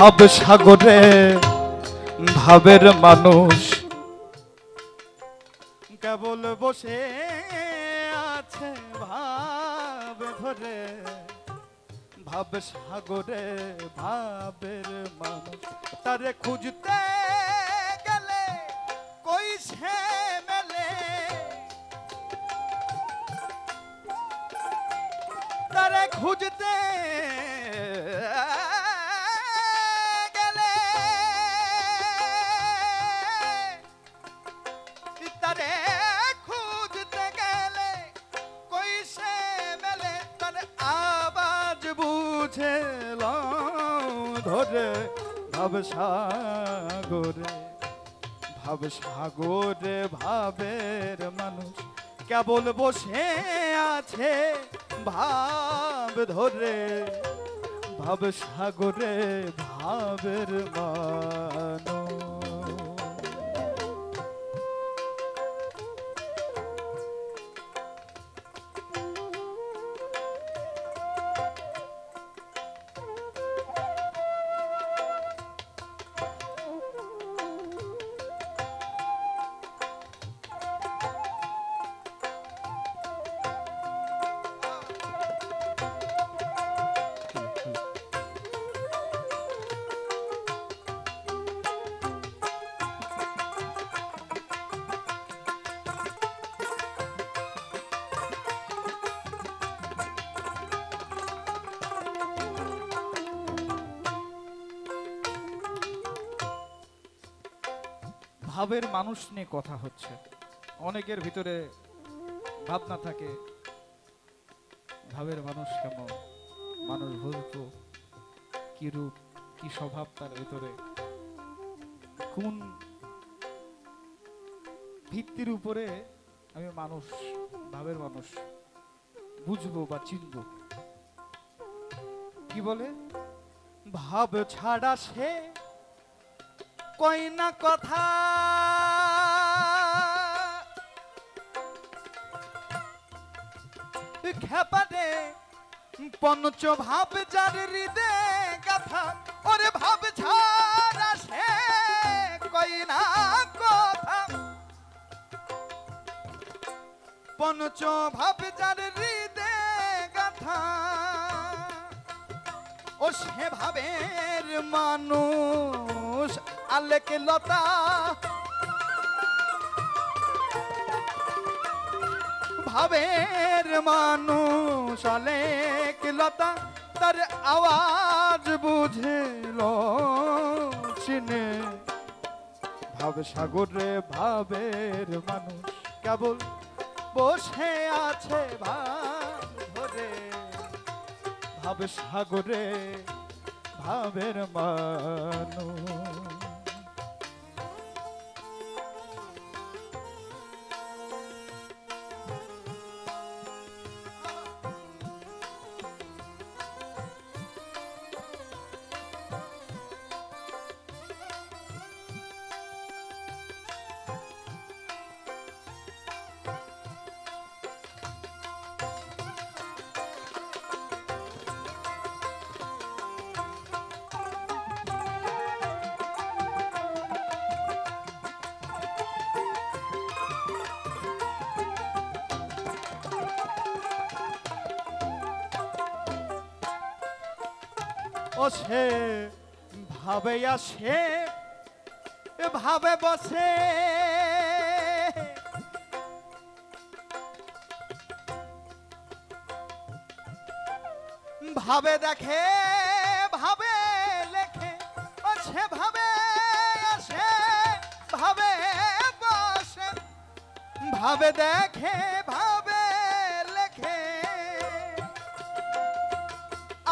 ভাব সাগরে ভাবের মানুষ কেবল বসে আছে ভাব ধরে ভাব সাগরে ভাবের মানুষ তারে খুঁজতে গেলে কই সে মেলে তারে খুঁজতে গেলে তারে খুঁজতে গেলে কই সে মেলে তার আওয়াজ বুঝে ধরে ভাব সাগরে ভাবের মানুষ কেবল বসে আছে ভাব ধরে ভাব সাগরে ভাবের মানুষ ভাবের মানুষ নিয়ে কথা হচ্ছে অনেকের ভিতরে ভাবনা থাকে ভাবের মানুষ কেমন মানুষ বলতো কি রূপ কি স্বভাব তার ভিতরে কোন ভিত্তির উপরে আমি মানুষ ভাবের মানুষ বুঝবো বা চিনবো কি বলে ভাব ছাড়া সে কই না কথা খেপারে পঞ্চ ভাব যার হৃদে গাথা ওরে ভাব ছাড়া সে কই না কথা পঞ্চ ভাব যার হৃদে গাথা ও সে ভাবের মানুষ আলেকে লতা ভাবের মানুষ আলেক লতা তার আওয়াজ বুঝেল চিনে ভাব সাগরে ভাবের মানুষ কেবল বসে আছে ভাব ধরে ভাব সাগরে ভাবের মানুষ ও সে ভাবে আসে ভাবে বসে ভাবে দেখে ভাবে লেখে ও সে ভাবে আসে ভাবে বসে ভাবে দেখে ভাবে লেখে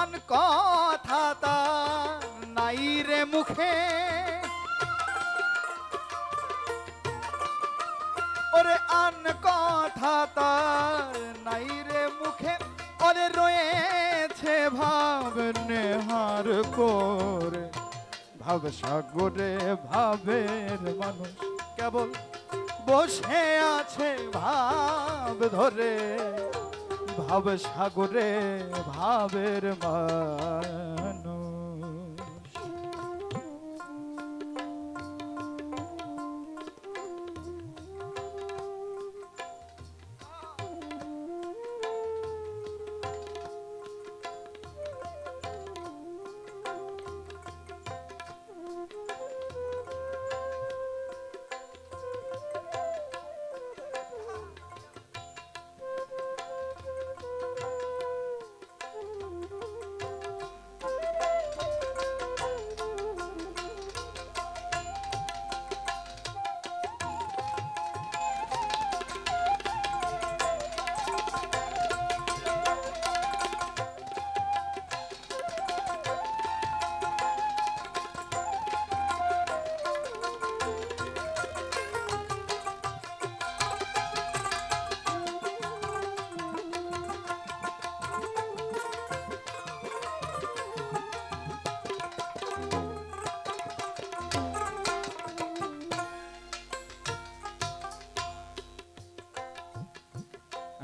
আন কথা তা নাই রে মুখে ওরে আন কথা তা নাই রে মুখে ওরে রয়েছে ভাব নেহার করে ভাব সাগরে ভাবের মানুষ কেবল বসে আছে ভাব ধরে ভাব সাগরে ভাবের মানুষ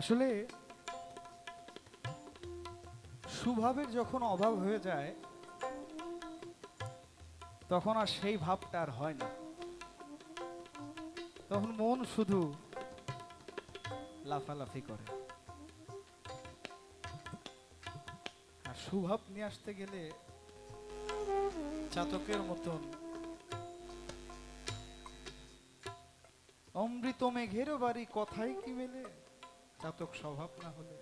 আসলে সুভাবের যখন অভাব হয়ে যায় তখন আর সেই ভাবটা আর হয় না, তখন মন শুধু লাফালাফি করে। আর সুভাব নিয়ে আসতে গেলে চাতকের মতন অমৃত মেঘের বাড়ি কথাই কি মেলে, চাতক স্বভাব না হলে।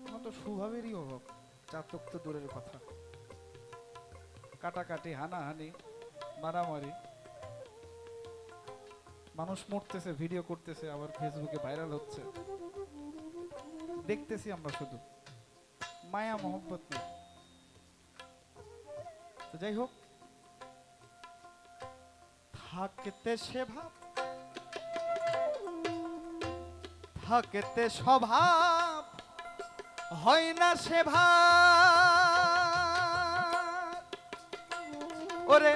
আমার তো স্বভাবেরই অভাব, চাতক তো দূরের কথা। কাটাকাটি, হানাহানি, মারামারি, মানুষ মরতেছে, ভিডিও করতেছে, আবার ফেসবুকে ভাইরাল হচ্ছে, দেখতেছি আমরা শুধু, মায়া মোহব্বত নেই। তো যাই হোক, থাকতে সে ভাব, থাকতে স্বভাব, হয় না সে ভাব। ওরে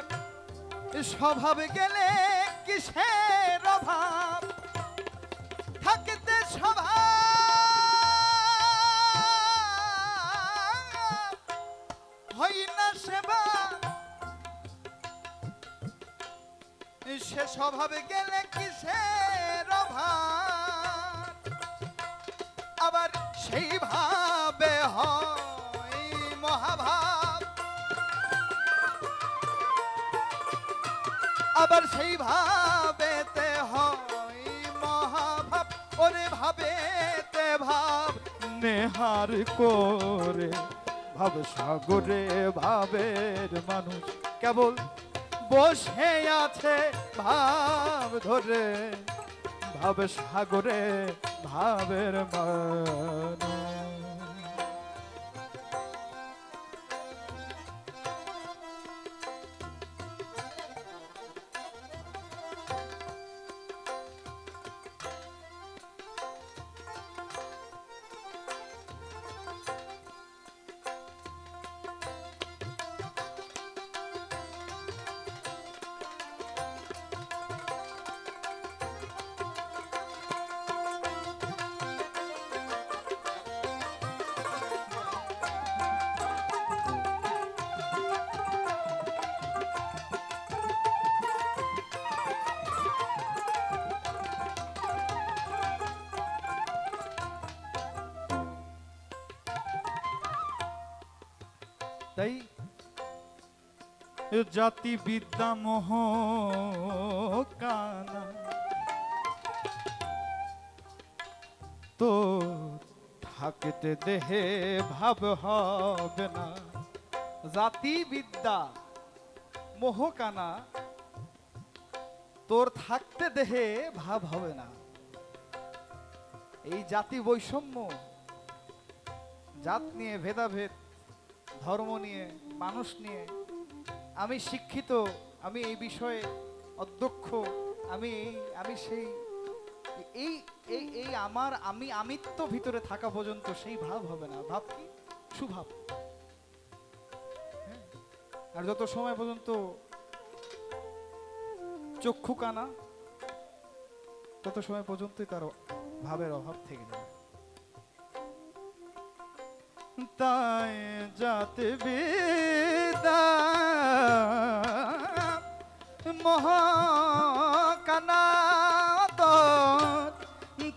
স্বভাব গেলে কিসের অভাব, থাকতে স্বভাব, হয় না সে ভাব। সে স্বভাবে গেলে কিসের অভাব, আবার সেই ভাবে হয় মহাভাব, আবার সেই ভাবেতে হয় মহাভাব। ওরে ভাবেতে ভাব নেহার করে, ভাব সাগরে ভাবের মানুষ কেবল বসে আছে ভাব ধরে, ভাব সাগরে ভাবের মানুষ। তাই জাতি বিদ্যা মোহ কানা তো থাকতে দেহে ভাব হবে না। জাতি বিদ্যা মোহ কানা তোর থাকতে দেহে ভাব হবে না। এই জাতি বৈষম্য, জাত নিয়ে ভেদাভেদ, ধর্ম নিয়ে, মানুষ নিয়ে, আমি শিক্ষিত, আমি এই বিষয়ে অধ্যক্ষ, আমি সেই এই এই এই আমার আমিত্ব ভিতরে থাকা পর্যন্ত সেই ভাব হবে না। ভাব কি? সুভাব। হ্যাঁ? আর যত সময় পর্যন্ত চক্ষু কানা, তত সময় পর্যন্তই তার ভাবের অভাব থেকে যাবে। তাই জাতি বিদ্যা মোহ কানা তোর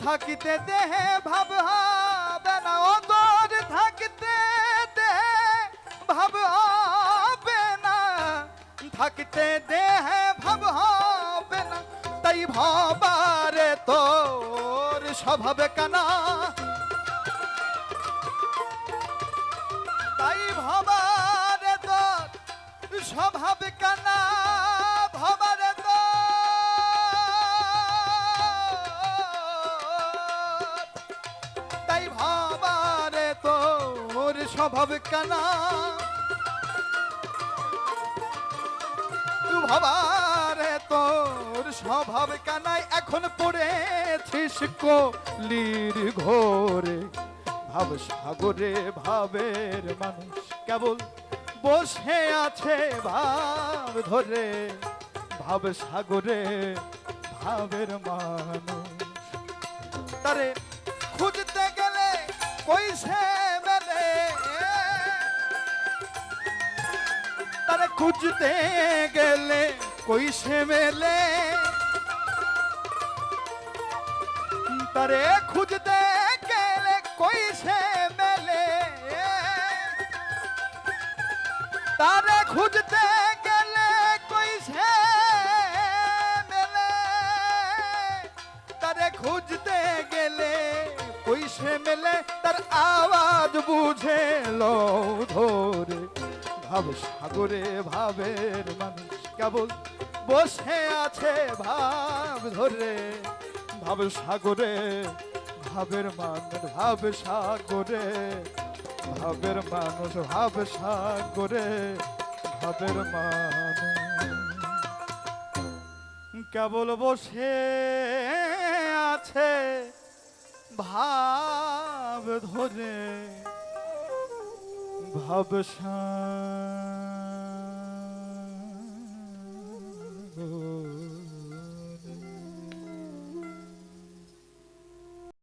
থাকিতে দেহে ভাব হবে না। ও তোর থাকিতে দেহে ভাব হবে না, থাকিতে দেহে ভাব হবে না। তাই ভাবারে তোর স্বভাবে কানা, তাই ভবারে তোর স্বভাব কানা, ভবারে তাই ভবারে তোর স্বভাব কানা, ভবারে তোর স্বভাব কানায় এখন পড়েছিস কলির ঘোরে। ভাব সাগরে ভাবের মানুষ কেবল বসে আছে ভাব ধরে, ভাব সাগরে ভাবের মানুষ। তারে খুঁজতে গেলে কই সে মেলে, তারে খুঁজতে গেলে কই সে মেলে, তারে খুঁজতে গেলে কই সে মেলে, তারে খুঁজতে গেলে কই সে মেলে, তারে খুঁজতে গেলে কই সে মেলে, তার আওয়াজ বুঝে লও ধরে, ভাব সাগরে ভাবের মানুষ কেবল বসে আছে ভাব ধরে, ভাব সাগরে ভাবের মানুষ, ভাব সাগরে ভাবের মানুষ, ভাব সাগরে ভাবের মানুষ কেবল বসে আছে ভাব ধরে, ভাব সাগরে।